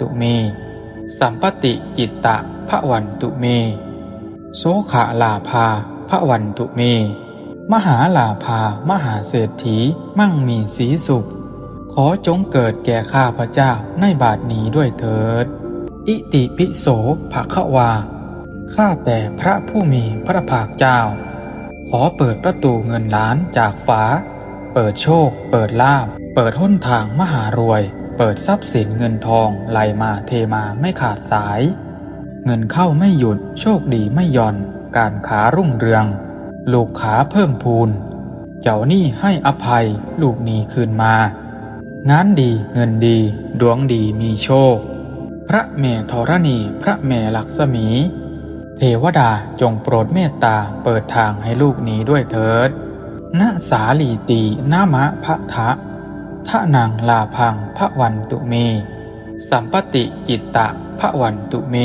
ตุเมสัมปติจิตตะพระวันตุเมโสขะลาภาพระวันตุเมมหาลาภามหาเศรษฐีมั่งมีสีสุขขอจงเกิดแก่ข้าพเจ้าในบาทนี้ด้วยเถิดอิติปิโสภควาข้าแต่พระผู้มีพระภาคเจ้าขอเปิดประตูเงินล้านจากฟ้าเปิดโชคเปิดลาภเปิดหนทางมหารวยเปิดทรัพย์สินเงินทองไหลมาเทมาไม่ขาดสายเงินเข้าไม่หยุดโชคดีไม่หย่อนการค้ารุ่งเรืองลูกค้าเพิ่มพูนเจ้าหนี้ให้อภัยลูกหนี้คืนมางานดีเงินดีดวงดีมีโชคพระแม่ธรณีพระแม่ลักษมีเทวดาจงโปรดเมตตาเปิดทางให้ลูกนี้ด้วยเถิดณสาลีตีนามะพะทะทะนังลาพังพระวันตุเมสัมปติจิตตะพระวันตุเม